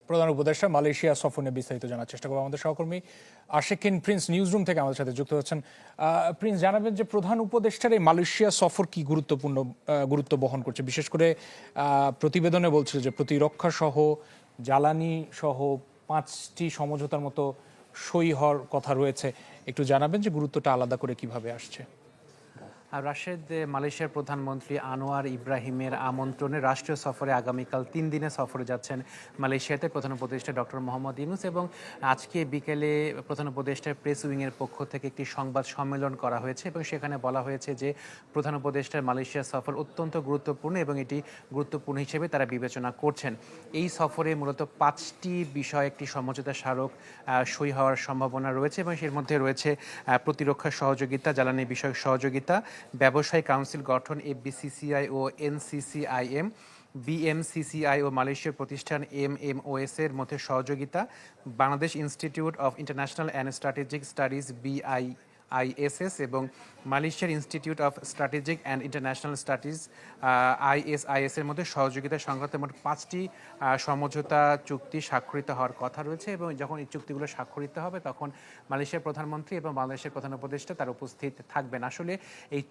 প্রধান উপদেষ্টা মালয়েশিয়া সফর নিয়ে বিস্তারিত জানার চেষ্টা করবো। আমাদের সহকর্মী আশেকিন প্রিন্স নিউজ রুম থেকে আমাদের সাথে যুক্ত হচ্ছেন। প্রিন্স, জানাবেন যে প্রধান উপদেষ্টার এই মালয়েশিয়া সফর কি গুরুত্ব বহন করছে? বিশেষ করে প্রতিবেদনে বলছিল যে প্রতিরক্ষা সহ জ্বালানি সহ 5টি সমঝোতার মতো সই হওয়ার কথা রয়েছে। একটু জানাবেন যে গুরুত্বটা আলাদা করে কিভাবে আসছে। রাশেদ, মালয়েশিয়ার প্রধানমন্ত্রী আনোয়ার ইব্রাহিমের আমন্ত্রণে রাষ্ট্রীয় সফরে আগামীকাল 3 দিনের সফরে যাচ্ছেন মালয়েশিয়াতে প্রধান উপদেষ্টা ডক্টর মোহাম্মদ ইউনূস, এবং আজকে বিকেলে প্রধান উপদেষ্টার প্রেস উইংয়ের পক্ষ থেকে একটি সংবাদ সম্মেলন করা হয়েছে এবং সেখানে বলা হয়েছে যে প্রধান উপদেষ্টার মালয়েশিয়া সফর অত্যন্ত গুরুত্বপূর্ণ এবং এটি গুরুত্বপূর্ণ হিসেবে তারা বিবেচনা করছেন। এই সফরে মূলত 5টি বিষয় একটি সমঝোতা স্মারক সই হওয়ার সম্ভাবনা রয়েছে এবং এর মধ্যে রয়েছে প্রতিরক্ষা সহযোগিতা, জ্বালানি বিষয়ক সহযোগিতা, ব্যবসায়িক কাউন্সিল গঠন এফবিসিসিআই ও এনসিসিআইএম, বিএমসিসিআই ও মালয়েশিয়ার প্রতিষ্ঠান এমএমওএস এর মধ্যে সহযোগিতা, Bangladesh institute of international and strategic studies BIISS এবং মালয়েশিয়ার institute of strategic and international studies ISIS এর মধ্যে সহযোগিতা সংক্রান্ত মোট 5টি সমঝোতা চুক্তি স্বাক্ষরিত হওয়ার কথা রয়েছে এবং যখন এই চুক্তিগুলো স্বাক্ষরিত হবে তখন মালয়েশিয়ার প্রধানমন্ত্রী এবং বাংলাদেশের প্রধান উপদেষ্টা তার উপস্থিত থাকবেন। আসলে এই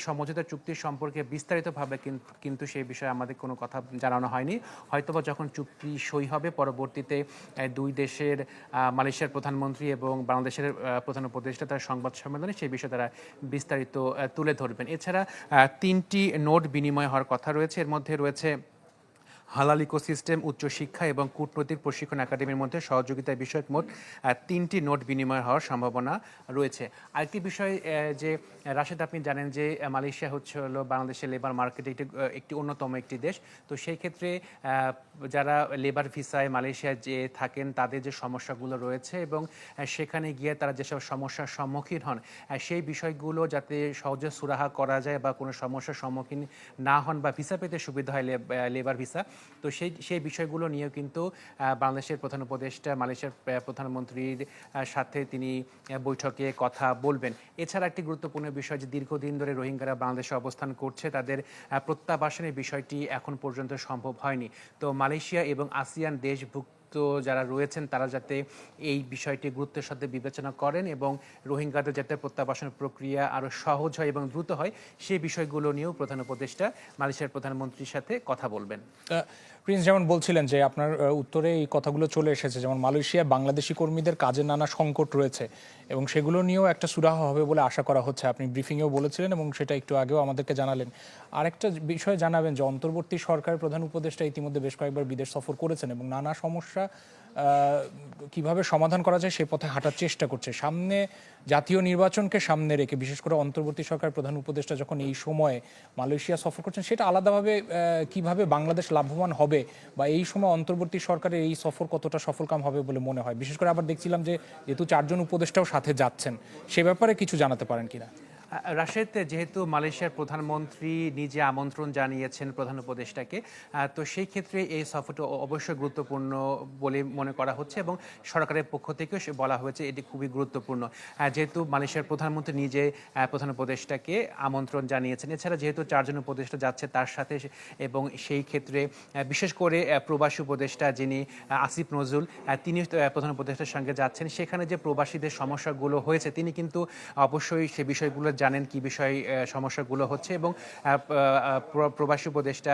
সমঝোতা চুক্তি সম্পর্কে বিস্তারিতভাবে কিন্তু সেই বিষয়ে আমাদের কোনো কথা জানানো হয়নি। হয়তোবা যখন চুক্তি সই হবে পরবর্তীতে দুই দেশের মালয়েশিয়ার প্রধানমন্ত্রী এবং বাংলাদেশের প্রধান উপদেষ্টা তার সংবাদ সম্মেলনে সেই বিষয়ে তারা বিস্তারিত তুলে ধরবেন। এছাড়া 3টি নোট বিনিময় হওয়ার কথা রয়েছে। এর মধ্যে রয়েছে হালাল ইকোসিস্টেম, উচ্চশিক্ষা এবং কূটনৈতিক প্রশিক্ষণ একাডেমির মধ্যে সহযোগিতা বিষয়ক মোট 3টি নোট বিনিময় হওয়ার সম্ভাবনা রয়েছে। আরেকটি বিষয় যে রাশেদ, আপনি জানেন যে মালয়েশিয়া হলো বাংলাদেশের লেবার মার্কেটে একটি অন্যতম একটি দেশ। তো সেই ক্ষেত্রে যারা লেবার ভিসায় মালয়েশিয়ায় যে থাকেন তাদের যে সমস্যাগুলো রয়েছে এবং সেখানে গিয়ে তারা যেসব সমস্যার সম্মুখীন হন সেই বিষয়গুলো যাতে সহজে সুরাহা করা যায় বা কোনো সমস্যার সম্মুখীন না হন বা ভিসা পেতে সুবিধা হয় লেবার ভিসা, তো সেই বিষয়গুলো নিয়েও কিন্তু বাংলাদেশের প্রধান উপদেষ্টা মালয়েশিয়ার প্রধানমন্ত্রীর সাথে তিনি বৈঠকে কথা বলবেন। এছাড়া একটি গুরুত্বপূর্ণ বিষয় যে দীর্ঘদিন ধরে রোহিঙ্গারা বাংলাদেশে অবস্থান করছে, তাদের প্রত্যাবাসনের বিষয়টি এখন পর্যন্ত সম্ভব হয়নি। তো মালয়েশিয়া এবং আসিয়ান দেশভুক্ত যারা রয়েছেন তারা যাতে এই বিষয়টি গুরুত্বের সাথে বিবেচনা করেন এবং রোহিঙ্গাদের যাতে প্রত্যাবাসন প্রক্রিয়া আরও সহজ হয় এবং দ্রুত হয় সেই বিষয়গুলো নিয়েও প্রধান উপদেষ্টা মালয়েশিয়ার প্রধানমন্ত্রীর সাথে কথা বলবেন। প্রিন্স, যেমন বলছিলেন যে আপনার উত্তরে এই কথাগুলো চলে এসেছে, যেমন মালয়েশিয়ায় বাংলাদেশি কর্মীদের কাজের নানা সংকট রয়েছে এবং সেগুলো নিয়েও একটা সুরাহা হবে বলে আশা করা হচ্ছে। আপনি ব্রিফিংয়েও বলেছিলেন এবং সেটা একটু আগেও আমাদেরকে জানালেন। আরেকটা বিষয় জানাবেন যে অন্তর্বর্তী সরকারের প্রধান উপদেষ্টা ইতিমধ্যে বেশ কয়েকবার বিদেশ সফর করেছেন এবং নানা সমস্যা কিভাবে সমাধান করা যায় সে পথে হাঁটার চেষ্টা করছে। সামনে জাতীয় নির্বাচনকে সামনে রেখে বিশেষ করে অন্তর্বর্তী সরকার প্রধান উপদেষ্টা যখন এই সময়ে মালয়েশিয়া সফর করছেন, সেটা আলাদাভাবে কিভাবে বাংলাদেশ লাভবান হবে বা এই সময় অন্তর্বর্তী সরকারের এই সফর কতটা সফলকাম হবে বলে মনে হয়? বিশেষ করে আবার দেখছিলাম যে যেহেতু 4 জন উপদেষ্টাও সাথে যাচ্ছেন, সে ব্যাপারে কিছু জানাতে পারেন কিনা? রাশেদ, যেহেতু মালয়েশিয়ার প্রধানমন্ত্রী নিজে আমন্ত্রণ জানিয়েছেন প্রধান উপদেষ্টাকে, তো সেই ক্ষেত্রে এই সফরটি অবশ্যই গুরুত্বপূর্ণ বলে মনে করা হচ্ছে এবং সরকারের পক্ষ থেকেও বলা হয়েছে এটি খুবই গুরুত্বপূর্ণ। যেহেতু মালয়েশিয়ার প্রধানমন্ত্রী নিজে প্রধান উপদেষ্টাকে আমন্ত্রণ জানিয়েছেন, এছাড়া যেহেতু 4 জন উপদেষ্টা যাচ্ছে তার সাথে এবং সেই ক্ষেত্রে বিশেষ করে প্রবাসী উপদেষ্টা যিনি আসিফ নজরুল তিনি প্রধান উপদেষ্টার সঙ্গে যাচ্ছেন, সেখানে যে প্রবাসীদের সমস্যাগুলো হয়েছে তিনি কিন্তু অবশ্যই সে বিষয়গুলো জানেন কি বিষয় সমস্যাগুলো হচ্ছে এবং প্রবাসী উপদেষ্টা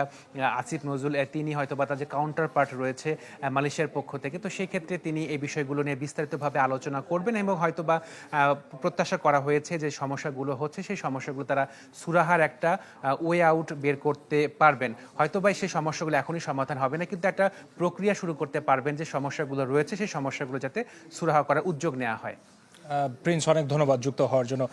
আসিফ নজরুল তিনি হয়তো বা তার যে কাউন্টার পার্ট রয়েছে মালয়েশিয়ার পক্ষ থেকে, তো সেই ক্ষেত্রে তিনি এই বিষয়গুলো নিয়ে বিস্তারিতভাবে আলোচনা করবেন এবং হয়তো বা প্রত্যাশা করা হয়েছে যে সমস্যাগুলো হচ্ছে সেই সমস্যাগুলো তারা সুরাহার একটা ওয়ে আউট বের করতে পারবেন। হয়তো বা সেই সমস্যাগুলো এখনই সমাধান হবে না, কিন্তু একটা প্রক্রিয়া শুরু করতে পারবেন যে সমস্যাগুলো রয়েছে সেই সমস্যাগুলো যাতে সুরাহা করার উদ্যোগ নেওয়া হয়। প্রিন্স, অনেক ধন্যবাদ যুক্ত হওয়ার জন্য।